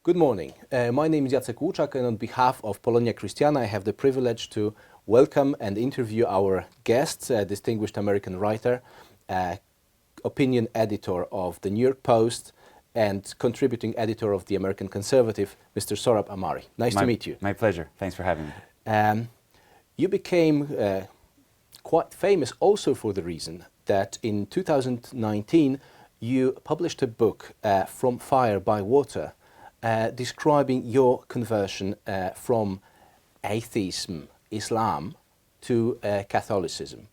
Good morning. My name is Jacek Łuczak, and on behalf of Polonia Christiana, I have the privilege to welcome and interview our guest, distinguished American writer, opinion editor of the New York Post, and contributing editor of the American Conservative, Mr. Shrabem Ahmarim. Nice to meet you. My pleasure. Thanks for having me. You became quite famous also for the reason that in 2019 you published a book, From Fire by Water, describing your conversion from atheism, Islam, to Catholicism.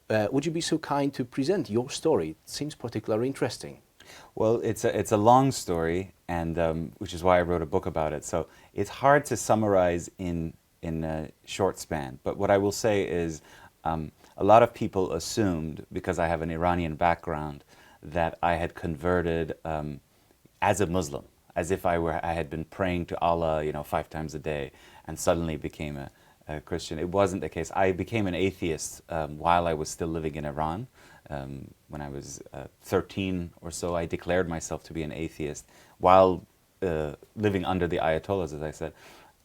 Would you be so kind to present your story? It seems particularly interesting. Well, it's a long story, and which is why I wrote a book about it. So it's hard to summarize in a short span. But what I will say is, a lot of people assumed, because I have an Iranian background, that I had converted as a Muslim, as if I had been praying to Allah, 5 times a day, and suddenly became a Christian. It wasn't the case. I became an atheist while I was still living in Iran. When I was 13 or so, I declared myself to be an atheist while living under the Ayatollahs, as I said,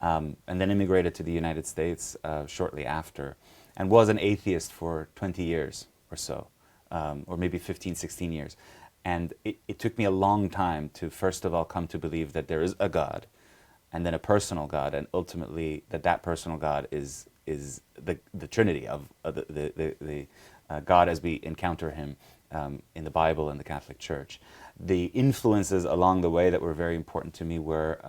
and then immigrated to the United States shortly after, and was an atheist for 20 years or so, or maybe 15, 16 years. And it took me a long time to, first of all, come to believe that there is a God, and then a personal God, and ultimately that personal God is the Trinity of the God as we encounter Him in the Bible and the Catholic Church. The influences along the way that were very important to me were,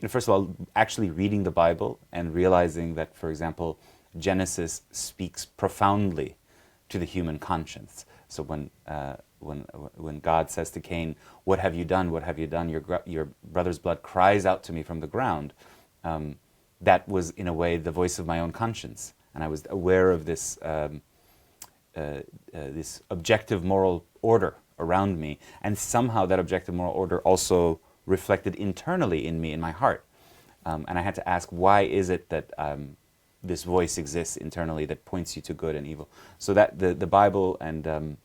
first of all, actually reading the Bible and realizing that, for example, Genesis speaks profoundly to the human conscience. So when God says to Cain, "What have you done? What have you done? Your brother's blood cries out to me from the ground," that was, in a way, the voice of my own conscience. And I was aware of this this objective moral order around me, and somehow that objective moral order also reflected internally in me, in my heart. And I had to ask, why is it that this voice exists internally that points you to good and evil? So that the Bible and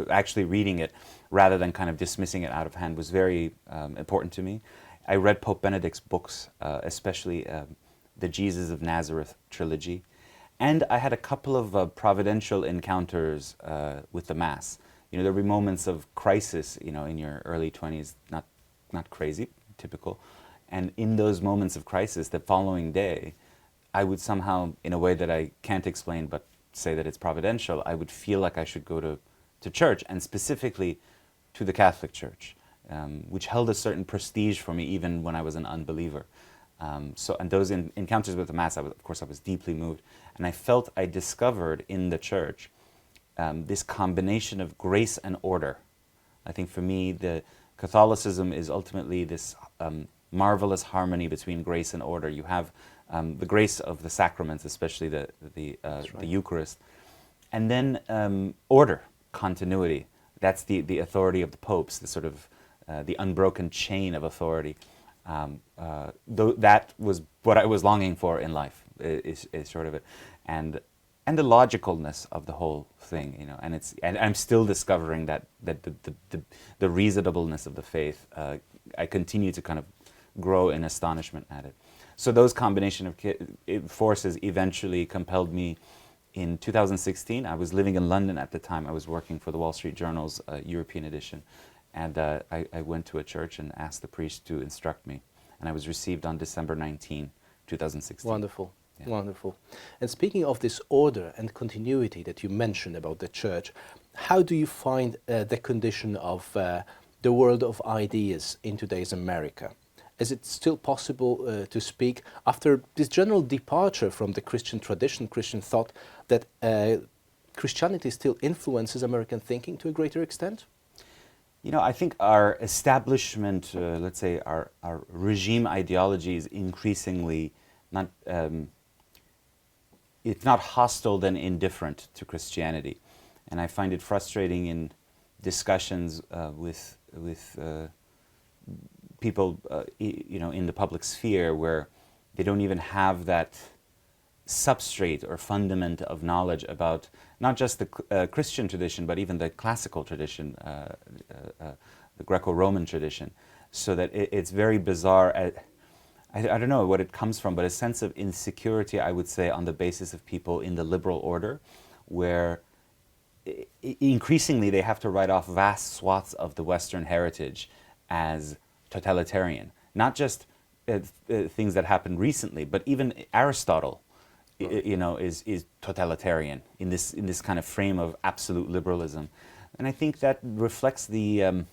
actually reading it rather than kind of dismissing it out of hand was very important to me. I read Pope Benedict's books, especially the Jesus of Nazareth trilogy, and I had a couple of providential encounters with the Mass. There were moments of crisis, in your early 20s, not crazy, typical, and in those moments of crisis, the following day, I would somehow, in a way that I can't explain but say that it's providential, I would feel like I should go to church, and specifically to the Catholic Church, which held a certain prestige for me even when I was an unbeliever. And those encounters with the Mass, of course, I was deeply moved, and I felt I discovered in the Church this combination of grace and order. I think for me, the Catholicism is ultimately this marvelous harmony between grace and order. You have the grace of the sacraments, especially the Eucharist, and then order, continuity. That's the authority of the popes, the sort of the unbroken chain of authority. That was what I was longing for in life, is sort of it, and the logicalness of the whole thing, and I'm still discovering that the reasonableness of the faith. I continue to kind of grow in astonishment at it. So those combination of forces eventually compelled me. In 2016, I was living in London at the time. I was working for the Wall Street Journal's European edition, and I went to a church and asked the priest to instruct me, and I was received on December 19, 2016. Wonderful. Yeah. Wonderful. And speaking of this order and continuity that you mentioned about the church, how do you find the condition of the world of ideas in today's America? Is it still possible to speak, after this general departure from the Christian tradition, Christian thought, that Christianity still influences American thinking to a greater extent? I think our establishment, let's say our regime ideology is increasingly not, it's not hostile than indifferent to Christianity. And I find it frustrating in discussions with people, in the public sphere, where they don't even have that substrate or fundament of knowledge about not just the Christian tradition, but even the classical tradition, the Greco-Roman tradition. so that it's very bizarre. I don't know what it comes from, but a sense of insecurity, I would say, on the basis of people in the liberal order, where increasingly they have to write off vast swaths of the Western heritage as totalitarian. Not just things that happened recently, but even Aristotle, you know, is totalitarian in this kind of frame of absolute liberalism. And I think that reflects the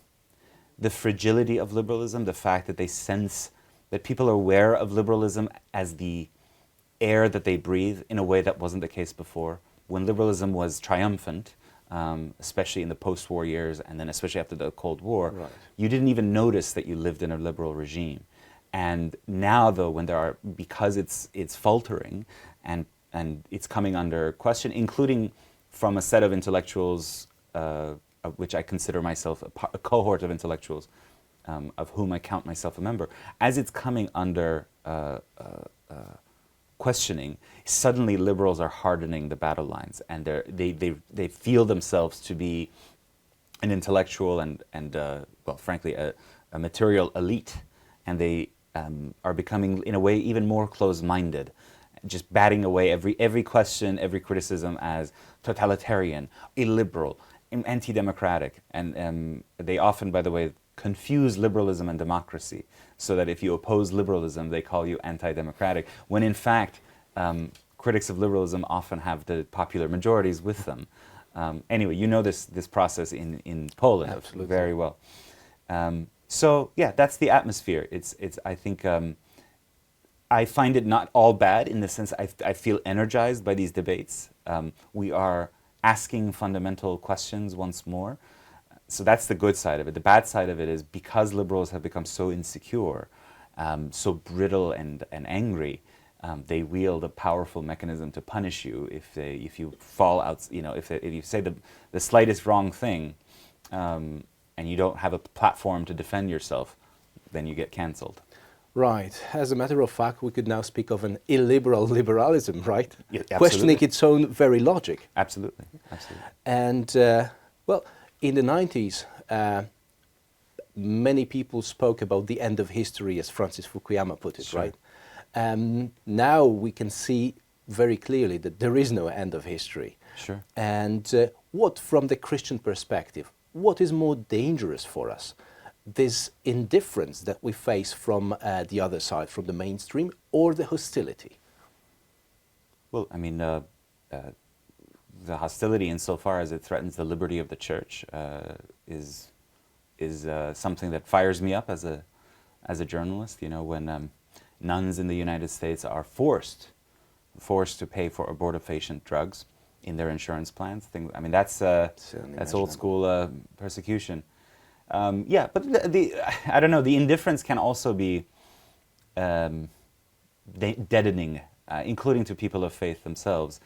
fragility of liberalism, the fact that they sense that people are aware of liberalism as the air that they breathe in a way that wasn't the case before. When liberalism was triumphant, especially in the post-war years, and then especially after the Cold War, Right. you didn't even notice that you lived in a liberal regime. And now, though, when because it's faltering and it's coming under question, including from a set of intellectuals, of which I consider myself a cohort of intellectuals, of whom I count myself a member, as it's coming under questioning, suddenly liberals are hardening the battle lines, and they feel themselves to be an intellectual and well, frankly, a material elite, and they are becoming, in a way, even more closed-minded, just batting away every question, every criticism as totalitarian, illiberal, anti-democratic, and they often, by the way, confuse liberalism and democracy, so that if you oppose liberalism, they call you anti-democratic, when in fact, critics of liberalism often have the popular majorities with them. Anyway, you know this process in Poland. Absolutely. Very well. So yeah, that's the atmosphere. I think I find it not all bad, in the sense I feel energized by these debates. We are asking fundamental questions once more. So that's the good side of it. The bad side of it is, because liberals have become so insecure, so brittle and angry, they wield a powerful mechanism to punish you if you fall out. You know, if you say the slightest wrong thing, and you don't have a platform to defend yourself, then you get cancelled. Right. As a matter of fact, we could now speak of an illiberal liberalism, right? Yeah, absolutely. Questioning its own very logic. Absolutely, absolutely. And, well, in the 90s, many people spoke about the end of history, as Francis Fukuyama put it, Sure. right? Now we can see very clearly that there is no end of history. Sure. And what, from the Christian perspective, what is more dangerous for us? This indifference that we face from the other side, from the mainstream, or the hostility? Well, I mean, the hostility, insofar as it threatens the liberty of the church, is something that fires me up as a journalist. You know, when nuns in the United States are forced to pay for abortifacient drugs in their insurance plans. I mean, that's old school persecution. Yeah, but I don't know. The indifference can also be deadening, including to people of faith themselves.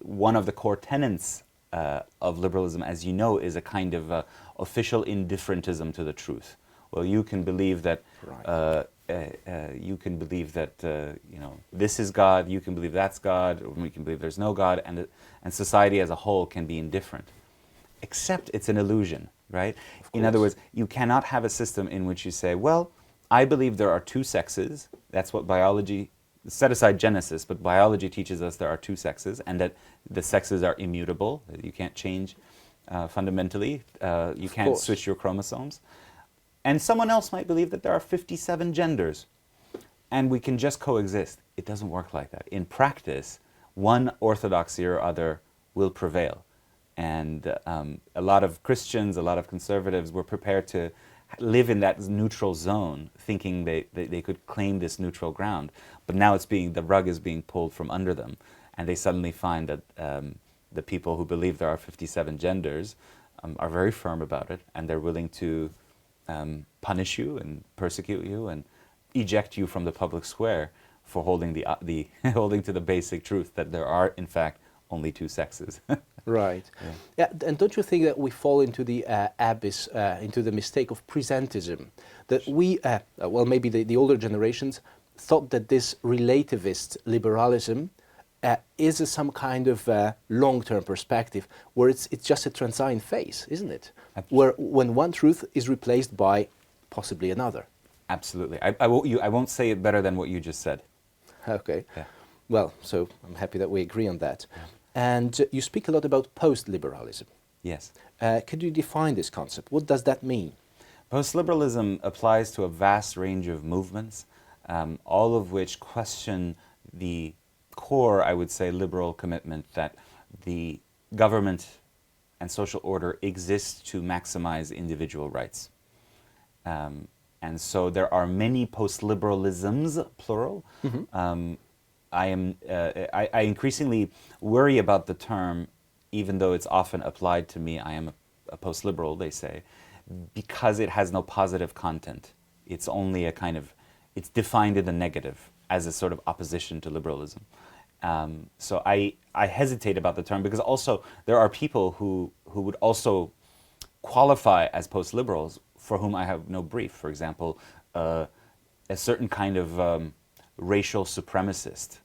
One of the core tenets of liberalism, as you know, is a kind of official indifferentism to the truth. Well, you can believe that. Right. You can believe that you know, this is God. You can believe that's God. Or we can believe there's no God, and society as a whole can be indifferent. Except it's an illusion, right? In other words, you cannot have a system in which you say, well, I believe there are two sexes. That's what biology, set aside Genesis, but biology teaches us there are two sexes, and that the sexes are immutable. That you can't change fundamentally. You can't switch your chromosomes. And someone else might believe that there are 57 genders, and we can just coexist. It doesn't work like that. In practice, one orthodoxy or other will prevail. And a lot of Christians, a lot of conservatives were prepared to live in that neutral zone, thinking they could claim this neutral ground. But now the rug is being pulled from under them, and they suddenly find that the people who believe there are 57 genders are very firm about it, and they're willing to punish you and persecute you and eject you from the public square for holding holding to the basic truth that there are, in fact, only two sexes. Right. Yeah. And don't you think that we fall into the abyss, into the mistake of presentism? That we, well, maybe the older generations thought that this relativist liberalism is some kind of long-term perspective, where it's just a transient phase, isn't it? Absolutely. When one truth is replaced by possibly another. Absolutely. I won't say it better than what you just said. Okay. Yeah. Well, so I'm happy that we agree on that. And you speak a lot about post-liberalism. Yes. Could you define this concept? What does that mean? Post-liberalism applies to a vast range of movements, all of which question the core, I would say, liberal commitment that the government and social order exists to maximize individual rights. And so there are many post-liberalisms, plural. I increasingly worry about the term, even though it's often applied to me. I am a post-liberal, they say, because it has no positive content. It's only a kind of, it's defined in the negative as a sort of opposition to liberalism. So I hesitate about the term because also there are people who would also qualify as post-liberals for whom I have no brief. For example, a certain kind of racial supremacist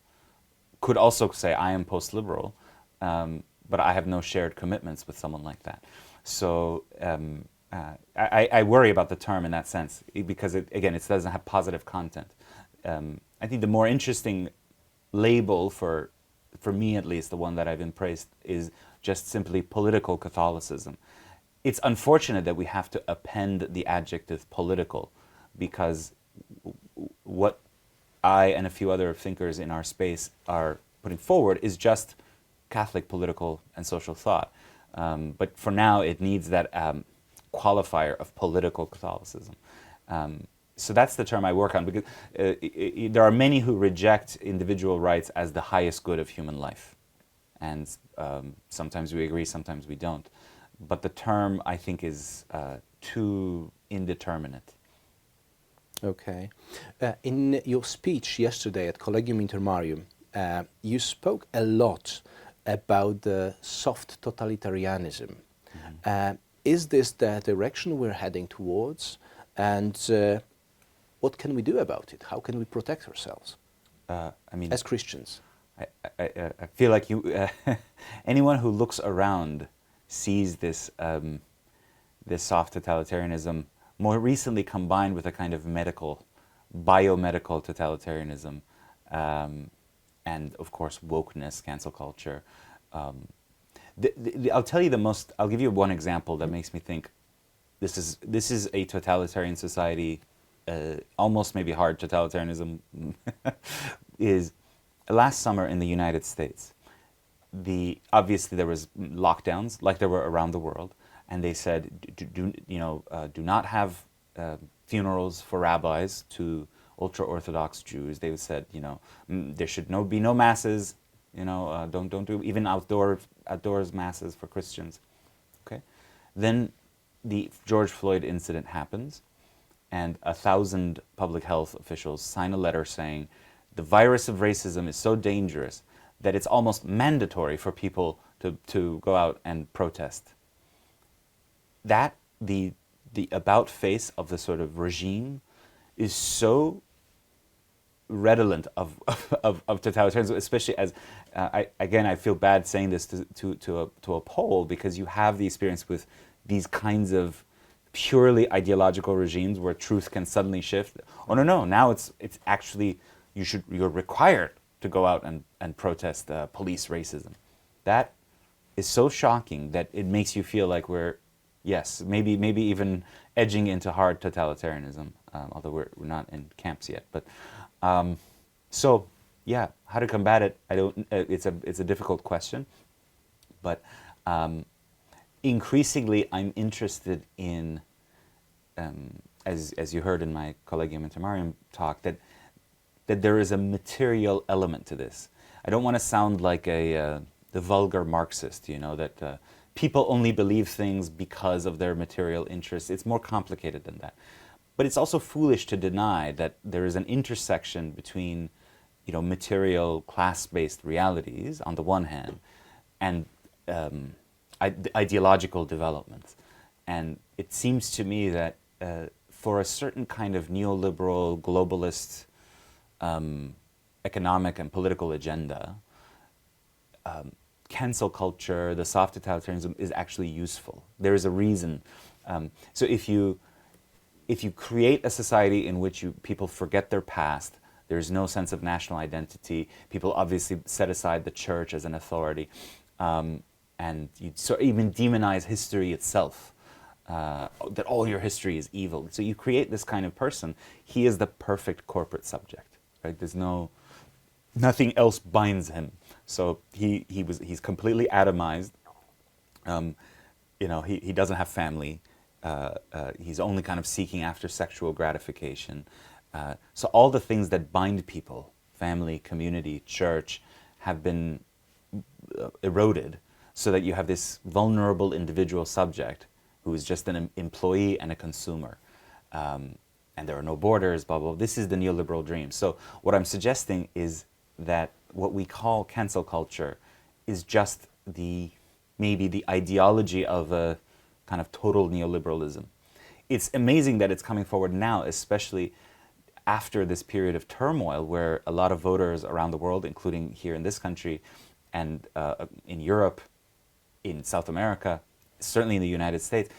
could also say, I am post-liberal, but I have no shared commitments with someone like that. So I worry about the term in that sense because, again, it doesn't have positive content. I think the more interesting label, for me at least, the one that I've embraced, is just simply political Catholicism. It's unfortunate that we have to append the adjective political because what I and a few other thinkers in our space are putting forward is just Catholic political and social thought. But for now, it needs that qualifier of political Catholicism. So that's the term I work on because there are many who reject individual rights as the highest good of human life. And sometimes we agree, sometimes we don't. But the term, I think, is too indeterminate. Okay. In your speech yesterday at Collegium Intermarium, you spoke a lot about the soft totalitarianism. Is this the direction we're heading towards? And what can we do about it? How can we protect ourselves as Christians? I feel like anyone who looks around sees this this soft totalitarianism more recently combined with a kind of biomedical totalitarianism, and of course wokeness, cancel culture. I'll tell you I'll give you one example that makes me think this is a totalitarian society, almost maybe hard totalitarianism. Is last summer in the United States. Obviously there was lockdowns like there were around the world, and they said do not have funerals for rabbis to ultra-Orthodox Jews. They said there should be no masses. Don't do even outdoors masses for Christians. Okay, then the George Floyd incident happens, and 1,000 public health officials sign a letter saying the virus of racism is so dangerous that it's almost mandatory for people to go out and protest. That the about face of the sort of regime is so redolent of totalitarianism, especially as I feel bad saying this to a Pole, because you have the experience with these kinds of purely ideological regimes where truth can suddenly shift. Oh no, now it's actually you're required to go out and protest police racism. That is so shocking that it makes you feel like we're maybe even edging into hard totalitarianism, although we're not in camps yet. But so yeah, how to combat it? It's a difficult question, but increasingly I'm interested in, as you heard in my Collegium Intermarium talk, that there is a material element to this. I don't want to sound like the vulgar Marxist, that people only believe things because of their material interests. It's more complicated than that. But it's also foolish to deny that there is an intersection between, material class-based realities on the one hand, and ideological developments. And it seems to me that for a certain kind of neoliberal, globalist, economic and political agenda, cancel culture, the soft totalitarianism is actually useful. There is a reason. So if you if you create a society in which people forget their past, there's no sense of national identity, people obviously set aside the church as an authority, and you even demonize history itself, that all your history is evil. So you create this kind of person. He is the perfect corporate subject, right? There's nothing else binds him. So he's completely atomized. He doesn't have family. He's only kind of seeking after sexual gratification. So all the things that bind people, family, community, church, have been eroded, so that you have this vulnerable individual subject who is just an employee and a consumer. And there are no borders, blah, blah, blah. This is the neoliberal dream. So what I'm suggesting is that what we call cancel culture is just maybe the ideology of a kind of total neoliberalism. It's amazing that it's coming forward now, especially after this period of turmoil where a lot of voters around the world, including here in this country and in Europe, in South America, certainly in the United States,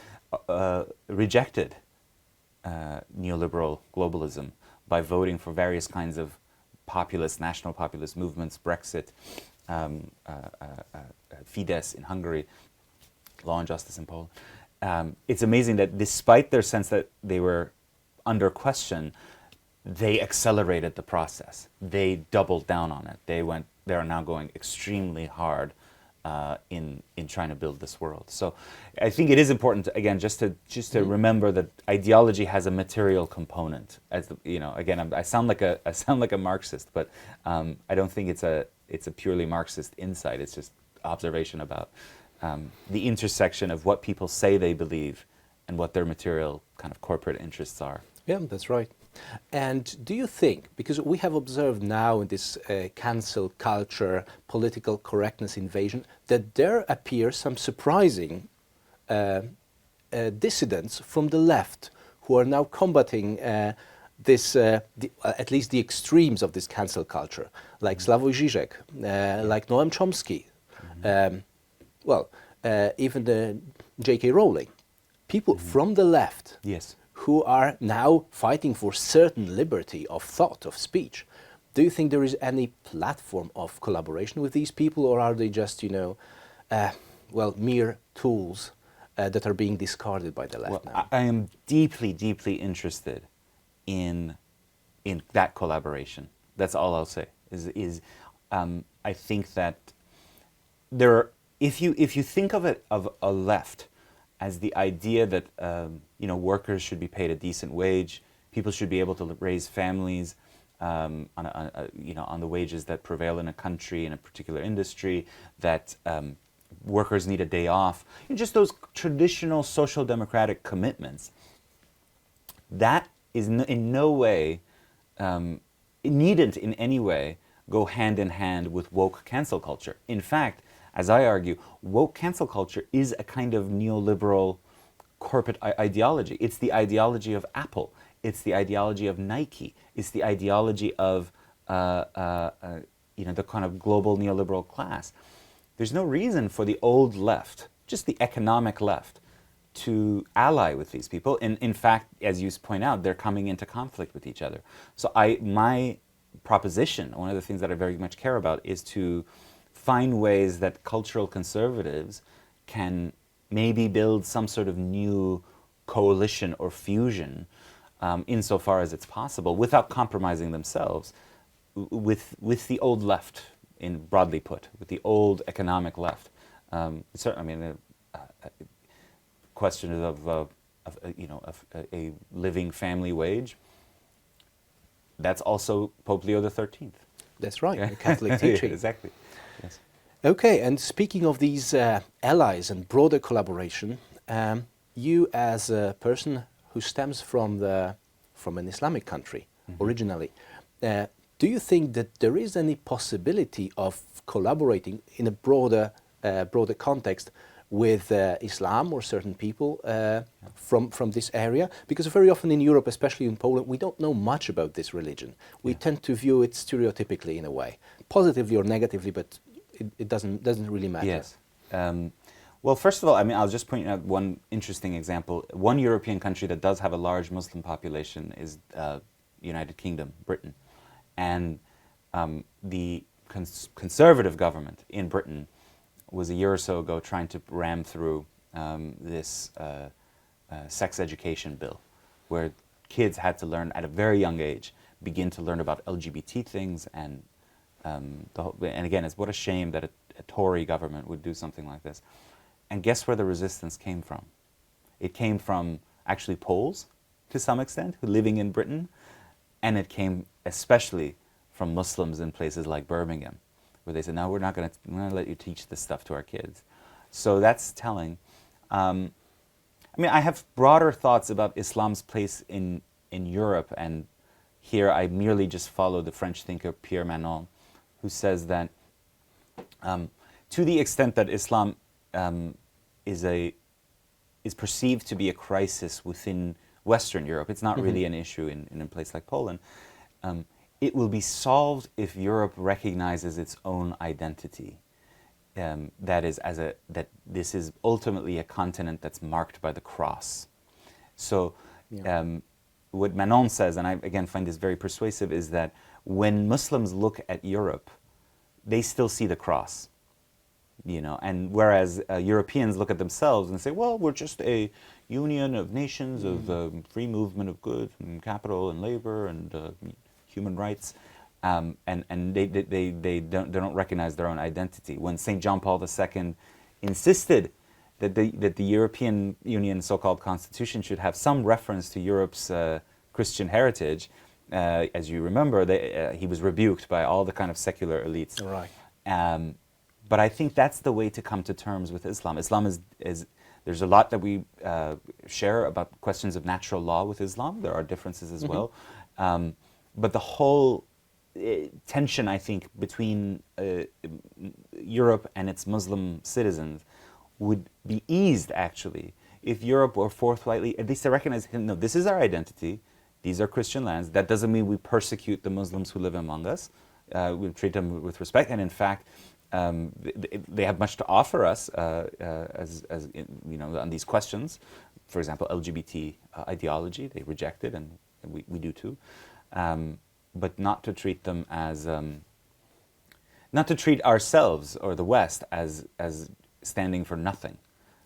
rejected neoliberal globalism by voting for various kinds of national populist movements, Brexit, Fidesz in Hungary, Law and Justice in Poland. It's amazing that despite their sense that they were under question, they accelerated the process. They doubled down on it. They are now going extremely hard in trying to build this world. So I think it is important to, again, just to remember that ideology has a material component. Again, I sound like a Marxist, but I don't think it's a purely Marxist insight. It's just observation about the intersection of what people say they believe and what their material kind of corporate interests are. Yeah, that's right. And do you think, because we have observed now in this cancel culture, political correctness invasion, that there appear some surprising dissidents from the left who are now combating at least the extremes of this cancel culture, like Slavoj Žižek, like Noam Chomsky, even the J.K. Rowling, people from the left. Yes. Who are now fighting for certain liberty of thought, of speech. Do you think there is any platform of collaboration with these people, or are they just, mere tools that are being discarded by the left now? I am deeply, deeply interested in that collaboration. That's all I'll say. I think that if you think of a left as the idea that workers should be paid a decent wage, people should be able to raise families on the wages that prevail in a country, in a particular industry, that workers need a day off, just those traditional social democratic commitments. That is in no way, it needn't in any way go hand in hand with woke cancel culture. In fact, as I argue, woke cancel culture is a kind of neoliberal corporate ideology. It's the ideology of Apple. It's the ideology of Nike. It's the ideology of the kind of global neoliberal class. There's no reason for the old left, just the economic left, to ally with these people. In fact, as you point out, they're coming into conflict with each other. So my proposition, one of the things that I very much care about, is to find ways that cultural conservatives can maybe build some sort of new coalition or fusion, insofar as it's possible, without compromising themselves, with the old left, broadly put, with the old economic left. Certainly, question of a living family wage. That's also Pope Leo XIII. That's right, a Catholic teaching. Exactly. Yes. Okay, and speaking of these allies and broader collaboration, you as a person who stems from an Islamic country originally, do you think that there is any possibility of collaborating in a broader context with Islam or certain people from this area? Because very often in Europe, especially in Poland, we don't know much about this religion. We tend to view it stereotypically in a way, positively or negatively, but it doesn't really matter. Yes. Well, first of all, I mean, I'll just point out one interesting example. One European country that does have a large Muslim population is United Kingdom, Britain. And the conservative government in Britain was a year or so ago trying to ram through this sex education bill, where kids had to learn at a very young age, begin to learn about LGBT things, and and again, it's what a shame that a Tory government would do something like this. And guess where the resistance came from? It came from actually Poles, to some extent, who living in Britain, and it came especially from Muslims in places like Birmingham, where they said, no, we're not going to let you teach this stuff to our kids. So that's telling. I mean, I have broader thoughts about Islam's place in Europe, and here I merely just follow the French thinker Pierre Manon, who says that to the extent that Islam is perceived to be a crisis within Western Europe, it's not really an issue in a place like Poland, it will be solved if Europe recognizes its own identity. That is, that this is ultimately a continent that's marked by the cross. So what Manon says, and I again find this very persuasive, is that when Muslims look at Europe, they still see the cross. You know, and whereas Europeans look at themselves and say, well, we're just a union of nations of free movement of goods and capital and labor and human rights, and they don't recognize their own identity. When St. John Paul II insisted that the European Union so-called constitution should have some reference to Europe's Christian heritage, as you remember, he was rebuked by all the kind of secular elites. Right. But I think that's the way to come to terms with Islam. Islam is there's a lot that we share about questions of natural law with Islam. There are differences as well. But the whole tension, I think, between Europe and its Muslim citizens would be eased, actually, if Europe were forthrightly, at least to recognize, no, this is our identity, these are Christian lands. That doesn't mean we persecute the Muslims who live among us. We treat them with respect, and in fact, they have much to offer us as you know, on these questions. For example, LGBT ideology, they reject it, and we do too. But not to treat them as, not to treat ourselves or the West as standing for nothing.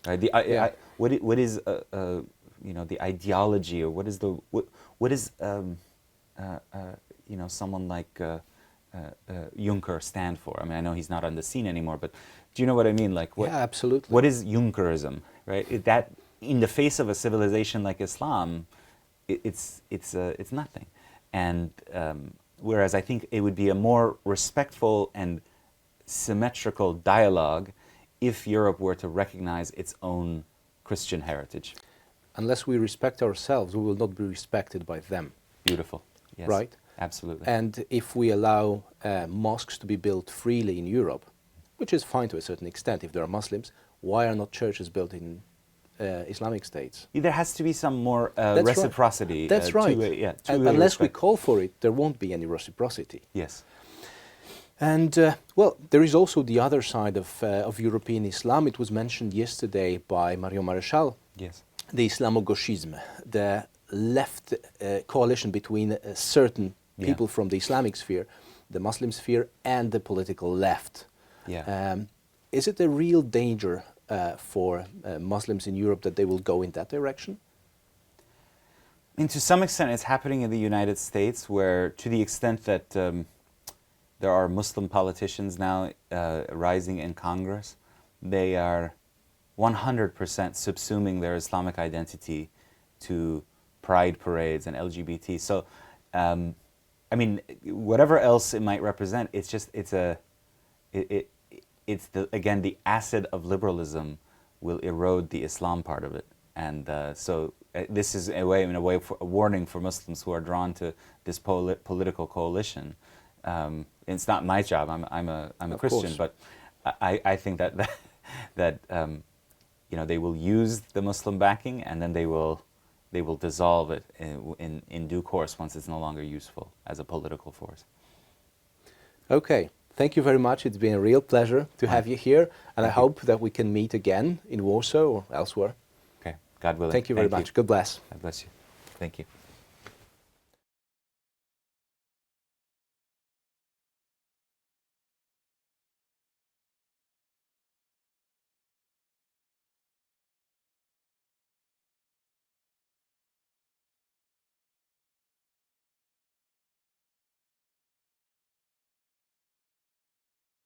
Right? What is you know, the ideology, or what is you know, someone like Juncker stand for? I mean, I know he's not on the scene anymore, but do you know what I mean? Like, what, yeah, absolutely. What is Junckerism, right? That in the face of a civilization like Islam, it's nothing. And whereas I think it would be a more respectful and symmetrical dialogue if Europe were to recognize its own Christian heritage. Unless we respect ourselves, we will not be respected by them. Beautiful. Yes. Right? Absolutely. And if we allow mosques to be built freely in Europe, which is fine to a certain extent if there are Muslims, why are not churches built in Islamic states? There has to be some more That's reciprocity. Right. That's right. Unless we call for it, there won't be any reciprocity. Yes. And, well, there is also the other side of European Islam. It was mentioned yesterday by Marion Maréchal. Yes. The Islamo-Gauchisme, the left coalition between certain people from the Islamic sphere, the Muslim sphere, and the political left. Yeah. Is it a real danger for Muslims in Europe that they will go in that direction? I mean, to some extent, it's happening in the United States, where to the extent that there are Muslim politicians now rising in Congress, they are 100% subsuming their Islamic identity to pride parades and LGBT. So, I mean, whatever else it might represent, it's just, it's again, the acid of liberalism will erode the Islam part of it. And so this is in a way a warning for Muslims who are drawn to this political coalition. It's not my job. I'm a Christian, but I think that you know, they will use the Muslim backing, and then they will dissolve it in due course once it's no longer useful as a political force. Okay. Thank you very much. It's been a real pleasure to have you here, and I hope that we can meet again in Warsaw or elsewhere. Okay, God willing. Thank you very much. God bless. God bless you. Thank you.